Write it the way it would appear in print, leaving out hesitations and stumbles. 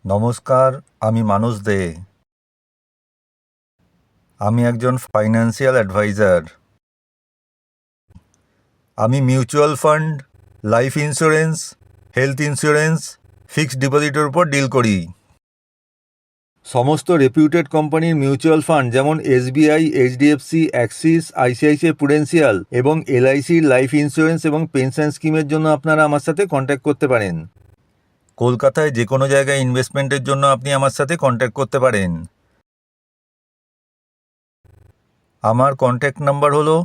নমস্কার, আমি মানস দে। আমি একজন ফাইন্যান্সিয়াল অ্যাডভাইজার। আমি mutual fund, life insurance, health insurance, fixed ডিপোজিটের উপর ডিল করি। সমস্ত রেপিউটেড কোম্পানির মিউচুয়াল ফান্ড যেমন SBI, HDFC, Axis, ICICI Prudential এবং এলআইসির লাইফ ইন্স্যুরেন্স এবং পেনশন স্কিমের জন্য আপনারা আমার সাথে কন্ট্যাক্ট করতে পারেন। কলকাতায় যে কোনো জায়গায় ইনভেস্টমেন্টের জন্য আপনি আমার সাথে কন্ট্যাক্ট করতে পারেন। আমার কন্ট্যাক্ট নাম্বার হলো